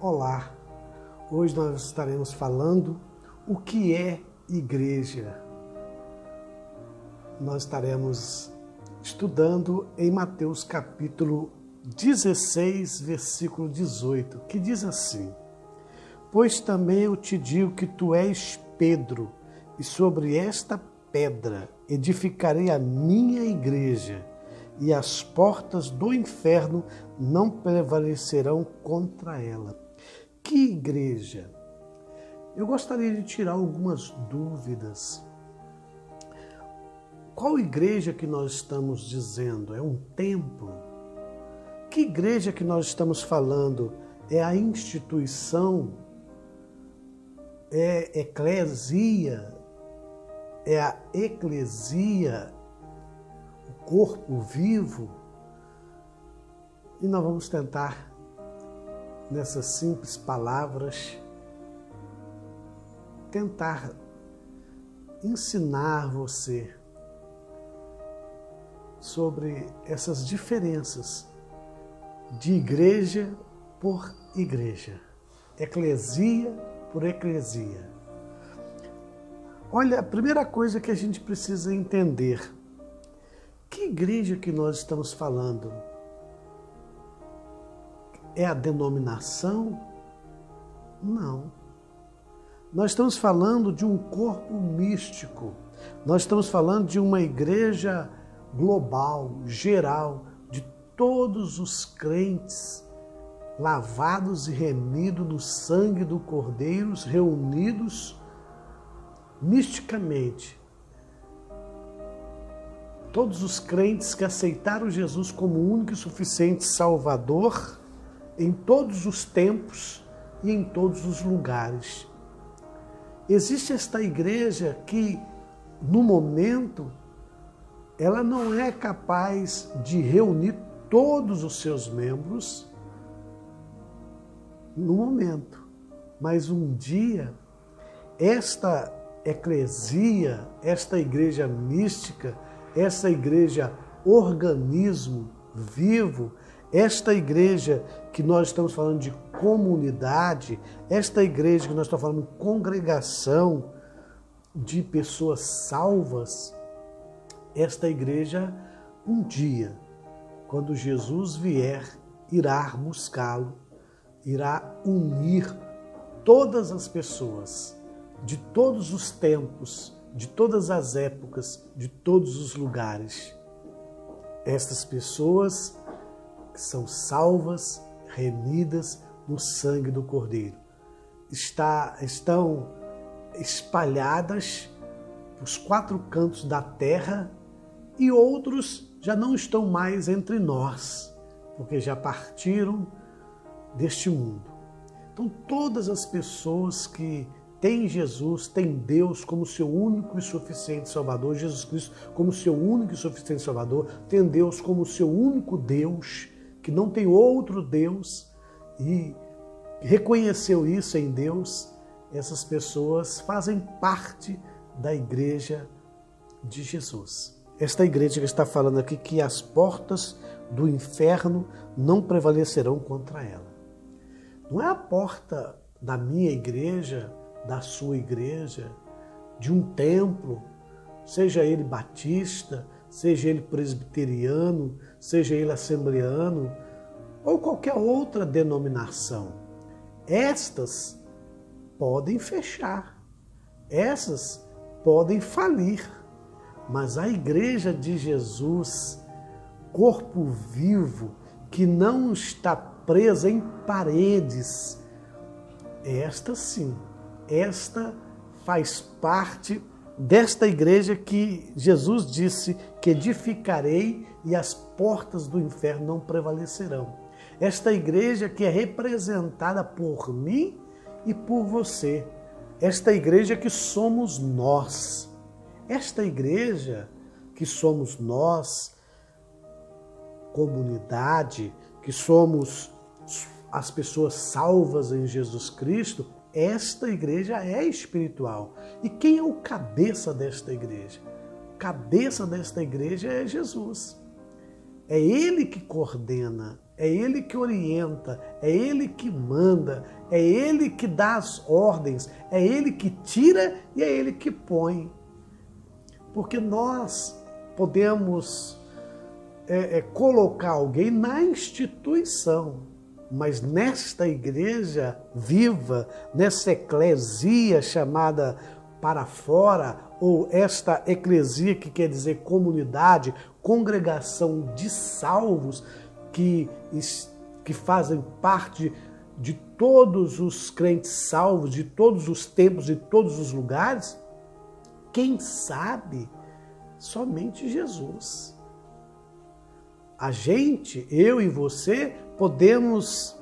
Olá, hoje nós estaremos falando o que é igreja. Nós estaremos estudando em Mateus capítulo 16, versículo 18, que diz assim: Pois também eu te digo que tu és Pedro, e sobre esta pedra edificarei a minha igreja, e as portas do inferno não prevalecerão contra ela. Que igreja? Eu gostaria de tirar algumas dúvidas. Qual igreja que nós estamos dizendo? É um templo? Que igreja que nós estamos falando? É a instituição? É eclesia? É a eclesia? O corpo vivo? E nós vamos tentar, nessas simples palavras, tentar ensinar você sobre essas diferenças de igreja por igreja, eclesia por eclesia. Olha, a primeira coisa que a gente precisa entender: que igreja que nós estamos falando? É a denominação? Não. Nós estamos falando de um corpo místico. Nós estamos falando de uma igreja global, geral, de todos os crentes lavados e remidos no sangue do Cordeiro, reunidos misticamente. Todos os crentes que aceitaram Jesus como único e suficiente Salvador em todos os tempos e em todos os lugares. Existe esta igreja que, no momento, ela não é capaz de reunir todos os seus membros no momento, mas um dia, esta eclesia, esta igreja mística, esta igreja organismo vivo, esta igreja que nós estamos falando de comunidade, esta igreja que nós estamos falando de congregação de pessoas salvas, esta igreja, um dia, quando Jesus vier, irá buscá-lo, irá unir todas as pessoas de todos os tempos, de todas as épocas, de todos os lugares. Estas pessoas que são salvas, remidas no sangue do Cordeiro, estão espalhadas os 4 cantos da terra, e outros já não estão mais entre nós, porque já partiram deste mundo. Então todas as pessoas que têm Jesus, têm Deus como seu único e suficiente Salvador, Jesus Cristo como seu único e suficiente Salvador, tem Deus como seu único Deus, que não tem outro Deus, e reconheceu isso em Deus, essas pessoas fazem parte da igreja de Jesus. Esta igreja que está falando aqui que as portas do inferno não prevalecerão contra ela. Não é a porta da minha igreja, da sua igreja, de um templo, seja ele batista, seja ele presbiteriano, seja ele assembleano, ou qualquer outra denominação. Estas podem fechar, essas podem falir, mas a igreja de Jesus, corpo vivo, que não está presa em paredes, esta sim, esta faz parte desta igreja que Jesus disse que edificarei e as portas do inferno não prevalecerão. Esta igreja que é representada por mim e por você. Esta igreja que somos nós. Esta igreja que somos nós, comunidade, que somos as pessoas salvas em Jesus Cristo, esta igreja é espiritual. E quem é o cabeça desta igreja? cabeça desta igreja é Jesus. É Ele que coordena É Ele que orienta, é Ele que manda, é Ele que dá as ordens, é Ele que tira e é Ele que põe. Porque nós podemos colocar alguém na instituição, mas nesta igreja viva, nessa eclesia chamada para fora, ou esta eclesia que quer dizer comunidade, congregação de salvos, que fazem parte de todos os crentes salvos, de todos os tempos, de todos os lugares, quem sabe? Somente Jesus. A gente, eu e você, podemos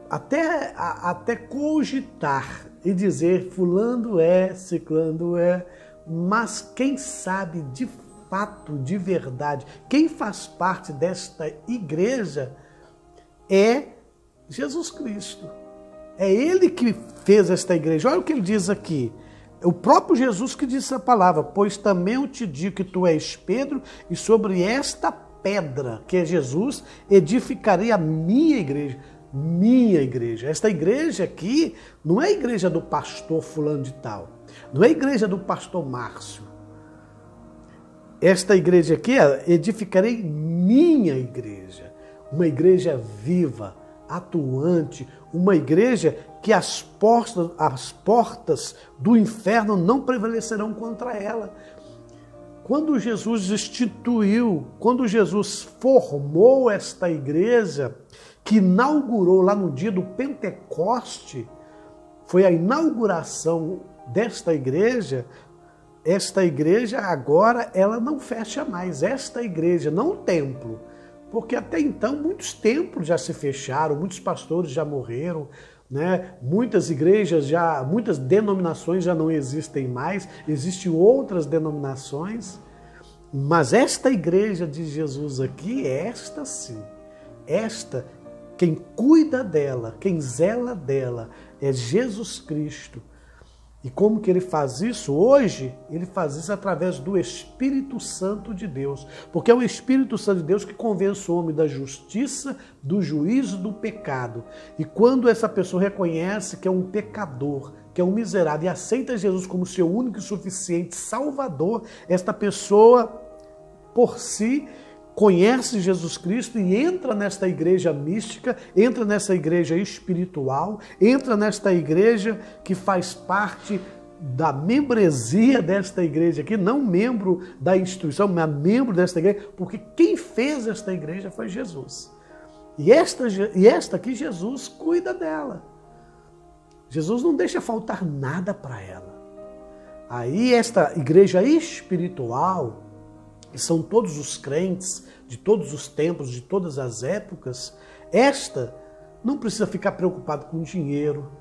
até cogitar e dizer fulano é, ciclano é, mas quem sabe de fato, de verdade, quem faz parte desta igreja é Jesus Cristo. É Ele que fez esta igreja. Olha o que ele diz aqui. O próprio Jesus que disse a palavra, pois também eu te digo que tu és Pedro, e sobre esta pedra, que é Jesus, edificarei a minha igreja. Minha igreja. Esta igreja aqui não é a igreja do pastor fulano de tal, não é a igreja do pastor Márcio. Esta igreja aqui, edificarei minha igreja. Uma igreja viva, atuante, uma igreja que as portas do inferno não prevalecerão contra ela. Quando Jesus instituiu, quando Jesus formou esta igreja, que inaugurou lá no dia do Pentecoste, foi a inauguração desta igreja. Esta igreja agora, ela não fecha mais. Esta igreja, não o templo, porque até então muitos templos já se fecharam, muitos pastores já morreram, né? Muitas igrejas muitas denominações já não existem mais, existem outras denominações, mas esta igreja de Jesus aqui, esta sim, esta, quem cuida dela, quem zela dela é Jesus Cristo. E como que ele faz isso hoje? Ele faz isso através do Espírito Santo de Deus. Porque é o Espírito Santo de Deus que convence o homem da justiça, do juízo, do pecado. E quando essa pessoa reconhece que é um pecador, que é um miserável e aceita Jesus como seu único e suficiente Salvador, esta pessoa, por si, conhece Jesus Cristo e entra nesta igreja mística, entra nessa igreja espiritual, entra nesta igreja que faz parte da membresia desta igreja aqui, não membro da instituição, mas membro desta igreja, porque quem fez esta igreja foi Jesus. E esta aqui, Jesus cuida dela. Jesus não deixa faltar nada para ela. Aí esta igreja espiritual, que são todos os crentes, de todos os tempos, de todas as épocas, esta não precisa ficar preocupado com dinheiro,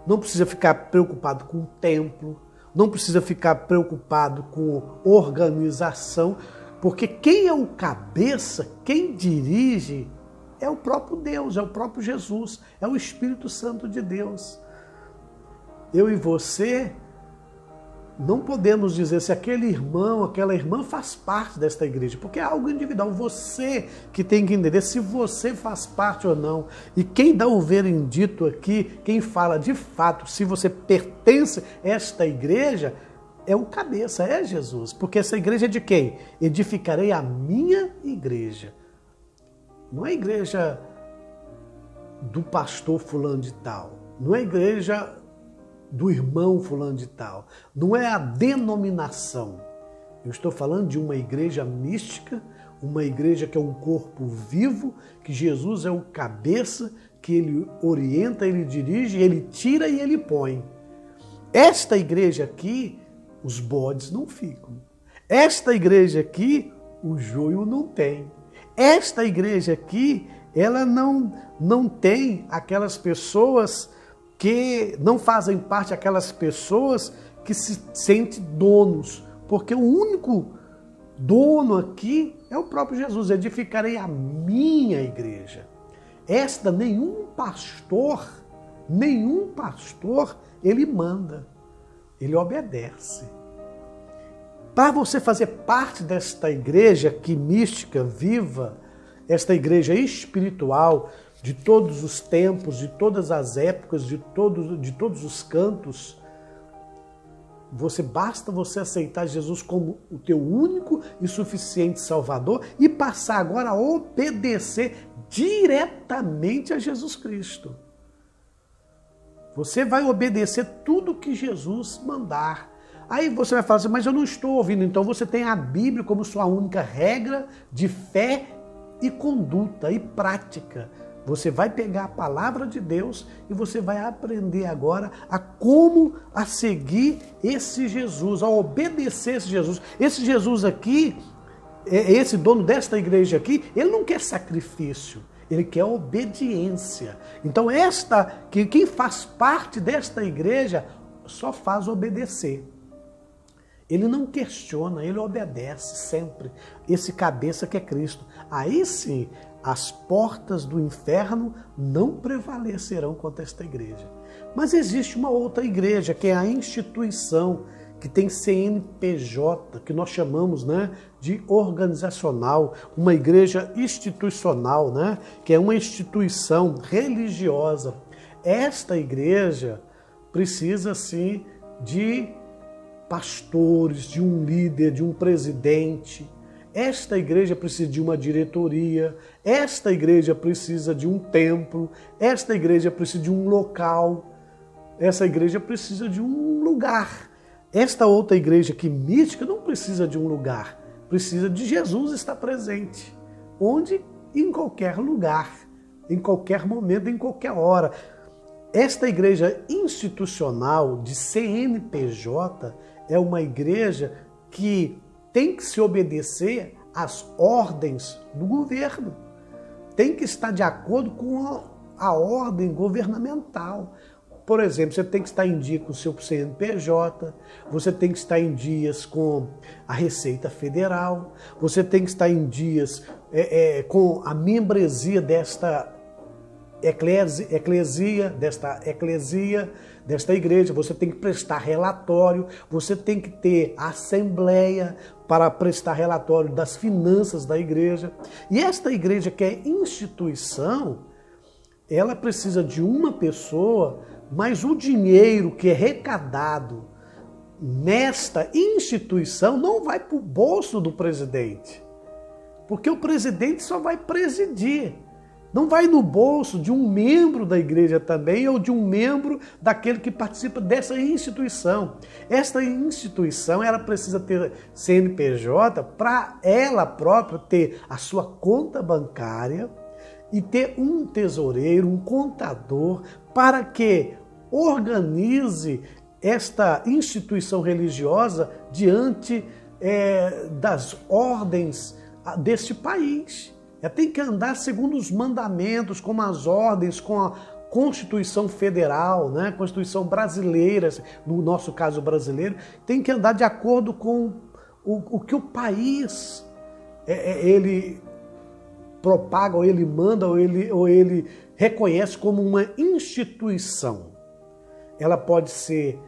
não precisa ficar preocupado com templo, não precisa ficar preocupado com organização, porque quem é o cabeça, quem dirige, é o próprio Deus, é o próprio Jesus, é o Espírito Santo de Deus. Eu e você não podemos dizer se aquele irmão, aquela irmã faz parte desta igreja, porque é algo individual. Você que tem que entender se você faz parte ou não. E quem dá o veredito aqui, quem fala de fato se você pertence a esta igreja, é o cabeça, é Jesus. Porque essa igreja é de quem? Edificarei a minha igreja. Não é a igreja do pastor fulano de tal, não é a igreja do irmão fulano de tal, não é a denominação. Eu estou falando de uma igreja mística, uma igreja que é um corpo vivo, que Jesus é o cabeça, que ele orienta, ele dirige, ele tira e ele põe. Esta igreja aqui, os bodes não ficam. Esta igreja aqui, o joio não tem. Esta igreja aqui, ela não tem aquelas pessoas que não fazem parte, aquelas pessoas que se sentem donos, porque o único dono aqui é o próprio Jesus. Edificarei a minha igreja. Esta nenhum pastor, ele manda, ele obedece. Para você fazer parte desta igreja que mística, viva, esta igreja espiritual de todos os tempos, de todas as épocas, de todos os cantos, basta você aceitar Jesus como o teu único e suficiente Salvador e passar agora a obedecer diretamente a Jesus Cristo. Você vai obedecer tudo que Jesus mandar. Aí você vai falar assim, mas eu não estou ouvindo. Então você tem a Bíblia como sua única regra de fé e conduta e prática. Você vai pegar a palavra de Deus e você vai aprender agora a seguir esse Jesus, a obedecer esse Jesus. Esse Jesus aqui, esse dono desta igreja aqui, ele não quer sacrifício, ele quer obediência. Então quem faz parte desta igreja só faz obedecer. Ele não questiona, ele obedece sempre. Esse cabeça que é Cristo. Aí sim, as portas do inferno não prevalecerão contra esta igreja. Mas existe uma outra igreja, que é a instituição, que tem CNPJ, que nós chamamos, né, de organizacional, uma igreja institucional, né, que é uma instituição religiosa. Esta igreja precisa, sim, de pastores, de um líder, de um presidente. Esta igreja precisa de uma diretoria, esta igreja precisa de um templo, esta igreja precisa de um local, essa igreja precisa de um lugar. Esta outra igreja aqui mística não precisa de um lugar, precisa de Jesus estar presente. Onde? Em qualquer lugar, em qualquer momento, em qualquer hora. Esta igreja institucional de CNPJ é uma igreja que tem que se obedecer às ordens do governo. Tem que estar de acordo com a ordem governamental. Por exemplo, você tem que estar em dia com o seu CNPJ, você tem que estar em dias com a Receita Federal, você tem que estar em dias com a membresia desta desta igreja, você tem que prestar relatório, você tem que ter assembleia para prestar relatório das finanças da igreja. E esta igreja, que é instituição, ela precisa de uma pessoa, mas o dinheiro que é arrecadado nesta instituição não vai para o bolso do presidente, porque o presidente só vai presidir. Não vai no bolso de um membro da igreja também ou de um membro daquele que participa dessa instituição. Esta instituição, ela precisa ter CNPJ para ela própria ter a sua conta bancária e ter um tesoureiro, um contador, para que organize esta instituição religiosa diante das ordens deste país. Ela tem que andar segundo os mandamentos, como as ordens, com a Constituição Federal, né? Constituição brasileira, no nosso caso brasileiro, tem que andar de acordo com o que o país ele propaga, ou ele manda, ou ele reconhece como uma instituição. Ela pode ser,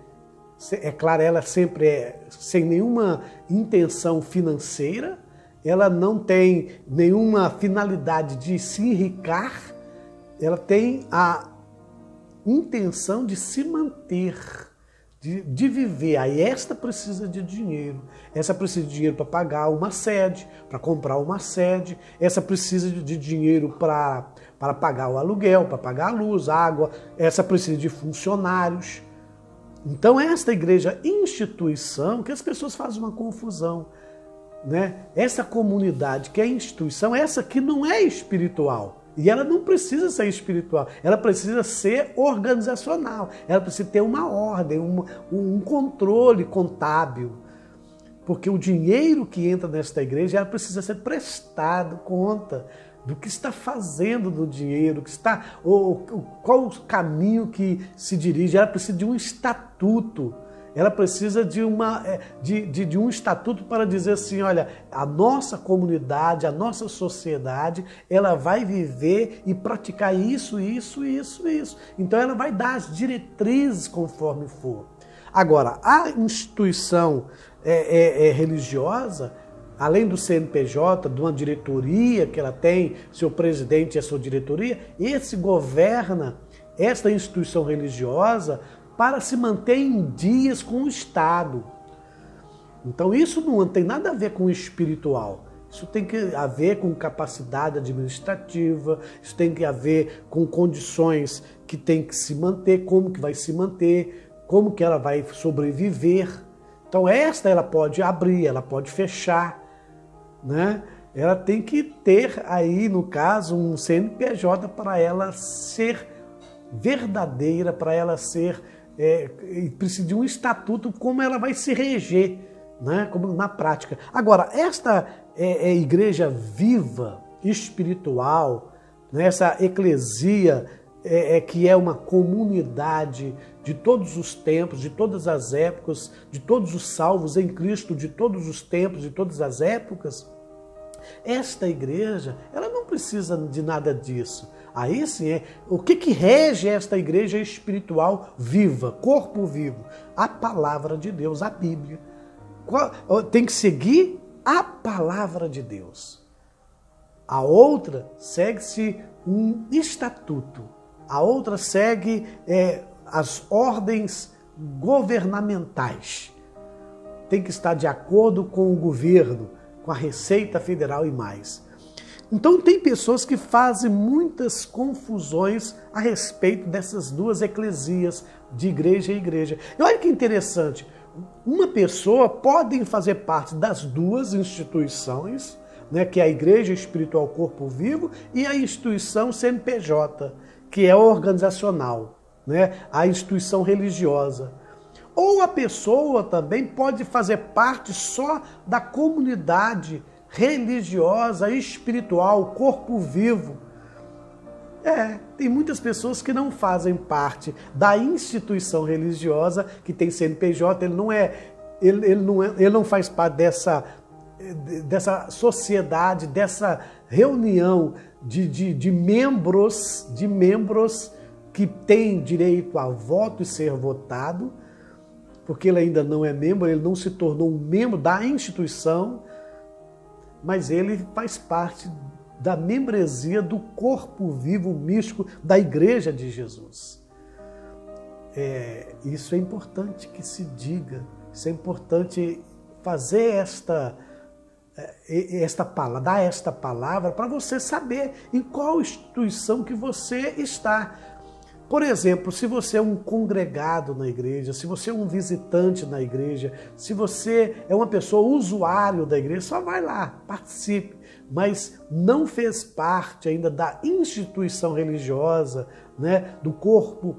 é claro, ela sempre é sem nenhuma intenção financeira, ela não tem nenhuma finalidade de se enriquecer, ela tem a intenção de se manter, de viver. Aí esta precisa de dinheiro. Essa precisa de dinheiro para pagar uma sede, para comprar uma sede. Essa precisa de dinheiro para pagar o aluguel, para pagar a luz, a água. Essa precisa de funcionários. Então esta igreja instituição, que as pessoas fazem uma confusão, né? Essa comunidade que é instituição, essa que não é espiritual. E ela não precisa ser espiritual, ela precisa ser organizacional, ela precisa ter uma ordem, um controle contábil. Porque o dinheiro que entra nesta igreja, ela precisa ser prestado conta do que está fazendo do dinheiro, qual o caminho que se dirige. Ela precisa de um estatuto. Ela precisa de um estatuto para dizer assim, olha, a nossa comunidade, a nossa sociedade, ela vai viver e praticar isso, isso, isso, isso. Então ela vai dar as diretrizes conforme for. Agora, a instituição religiosa, além do CNPJ, de uma diretoria que ela tem, seu presidente e a sua diretoria, esse governa esta instituição religiosa para se manter em dias com o Estado. Então isso não tem nada a ver com o espiritual. Isso tem que a ver com capacidade administrativa, isso tem que a ver com condições que tem que se manter, como que vai se manter, como que ela vai sobreviver. Então esta ela pode abrir, ela pode fechar, né? Ela tem que ter aí, no caso, um CNPJ para ela ser verdadeira, para ela ser, precisa de um estatuto, como ela vai se reger, né? Como na prática. Agora, esta igreja viva, espiritual, né? Essa eclesia que é uma comunidade de todos os tempos, de todas as épocas, de todos os salvos em Cristo, de todos os tempos, de todas as épocas, esta igreja, ela não precisa de nada disso. Aí sim, o que rege esta igreja espiritual viva, corpo vivo? A palavra de Deus, a Bíblia. Tem que seguir a palavra de Deus. A outra segue-se um estatuto. A outra segue as ordens governamentais. Tem que estar de acordo com o governo, com a Receita Federal e mais. Então tem pessoas que fazem muitas confusões a respeito dessas duas eclesias, de igreja e igreja. E olha que interessante, uma pessoa pode fazer parte das duas instituições, né, que é a Igreja Espiritual Corpo Vivo e a instituição CNPJ, que é organizacional, né, a instituição religiosa. Ou a pessoa também pode fazer parte só da comunidade religiosa, espiritual, corpo vivo. Tem muitas pessoas que não fazem parte da instituição religiosa, que tem CNPJ, ele não faz parte dessa sociedade, dessa reunião de membros que têm direito a voto e ser votado, porque ele ainda não é membro, ele não se tornou um membro da instituição, mas ele faz parte da membresia do corpo vivo místico da Igreja de Jesus. Isso é importante que se diga, isso é importante fazer dar esta palavra para você saber em qual instituição que você está. Por exemplo, se você é um congregado na igreja, se você é um visitante na igreja, se você é uma pessoa usuário da igreja, só vai lá, participe, mas não fez parte ainda da instituição religiosa, né, do corpo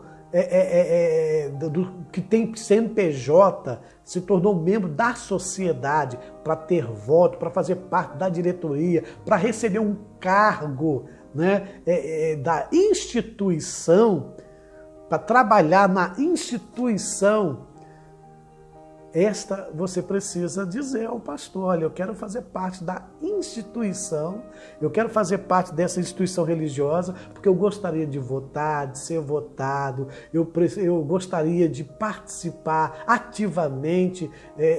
que tem CNPJ, se tornou membro da sociedade para ter voto, para fazer parte da diretoria, para receber um cargo, né, da instituição, para trabalhar na instituição, você precisa dizer ao pastor: olha, eu quero fazer parte da instituição, eu quero fazer parte dessa instituição religiosa, porque eu gostaria de votar, de ser votado, eu gostaria de participar ativamente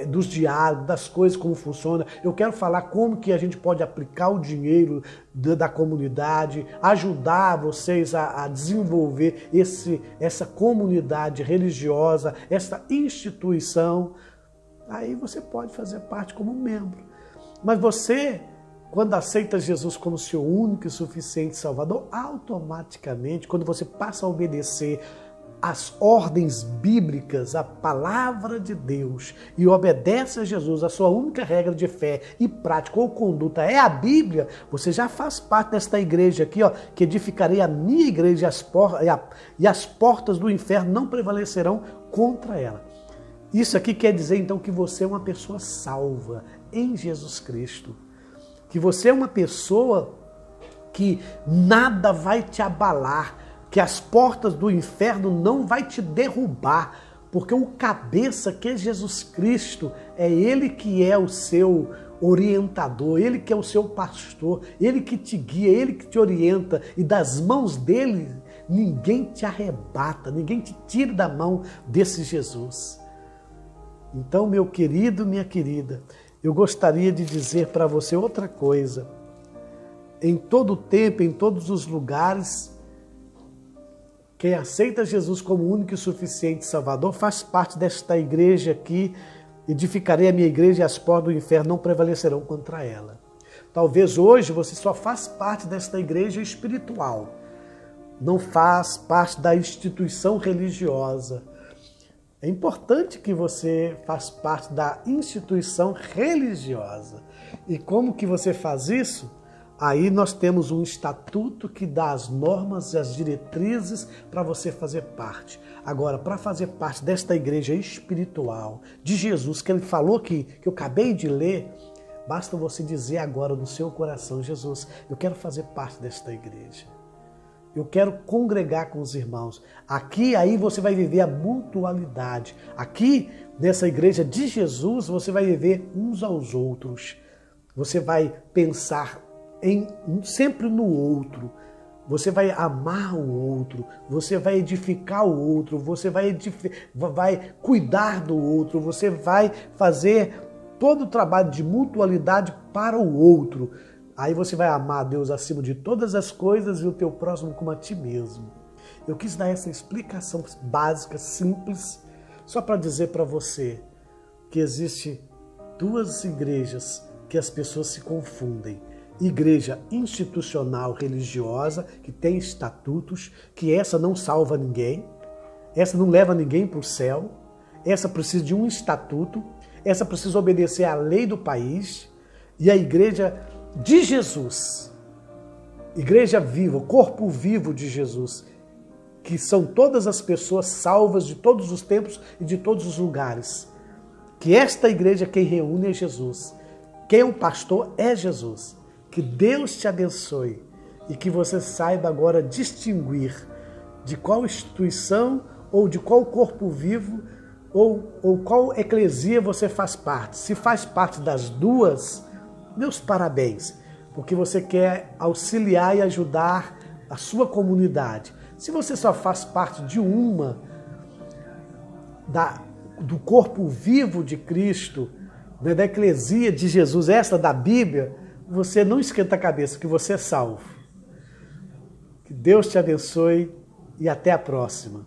dos diálogos, das coisas, como funciona, eu quero falar como que a gente pode aplicar o dinheiro da comunidade, ajudar vocês a desenvolver essa comunidade religiosa, essa instituição. Aí você pode fazer parte como membro. Mas você, quando aceita Jesus como seu único e suficiente Salvador, automaticamente, quando você passa a obedecer as ordens bíblicas, a palavra de Deus, e obedece a Jesus, a sua única regra de fé e prática ou conduta é a Bíblia, você já faz parte desta igreja aqui, ó, que edificarei a minha igreja e as portas do inferno não prevalecerão contra ela. Isso aqui quer dizer então que você é uma pessoa salva em Jesus Cristo, que você é uma pessoa que nada vai te abalar, que as portas do inferno não vai te derrubar, porque o cabeça que é Jesus Cristo, é Ele que é o seu orientador, Ele que é o seu pastor, Ele que te guia, Ele que te orienta, e das mãos dele ninguém te arrebata, ninguém te tira da mão desse Jesus. Então, meu querido, minha querida, eu gostaria de dizer para você outra coisa. Em todo tempo, em todos os lugares, quem aceita Jesus como único e suficiente Salvador faz parte desta igreja aqui. Edificarei a minha igreja e as portas do inferno não prevalecerão contra ela. Talvez hoje você só faz parte desta igreja espiritual, não faz parte da instituição religiosa. É importante que você faça parte da instituição religiosa. E como que você faz isso? Aí nós temos um estatuto que dá as normas e as diretrizes para você fazer parte. Agora, para fazer parte desta igreja espiritual de Jesus, que ele falou que eu acabei de ler, basta você dizer agora no seu coração: Jesus, eu quero fazer parte desta igreja. Eu quero congregar com os irmãos. Aqui, aí você vai viver a mutualidade. Aqui, nessa igreja de Jesus, você vai viver uns aos outros. Você vai pensar sempre no outro. Você vai amar o outro. Você vai edificar o outro. Você vai cuidar do outro. Você vai fazer todo o trabalho de mutualidade para o outro. Aí você vai amar a Deus acima de todas as coisas e o teu próximo como a ti mesmo. Eu quis dar essa explicação básica, simples, só para dizer para você que existe duas igrejas que as pessoas se confundem. Igreja institucional religiosa, que tem estatutos, que essa não salva ninguém, essa não leva ninguém para o céu, essa precisa de um estatuto, essa precisa obedecer à lei do país, e a igreja de Jesus, igreja viva, corpo vivo de Jesus, que são todas as pessoas salvas de todos os tempos e de todos os lugares. Que esta igreja, quem reúne é Jesus. Quem é o pastor é Jesus. Que Deus te abençoe e que você saiba agora distinguir de qual instituição ou de qual corpo vivo ou qual eclesia você faz parte. Se faz parte das duas, meus parabéns, porque você quer auxiliar e ajudar a sua comunidade. Se você só faz parte de uma, do corpo vivo de Cristo, da eclesia de Jesus, essa da Bíblia, você não esquenta a cabeça, que você é salvo. Que Deus te abençoe e até a próxima.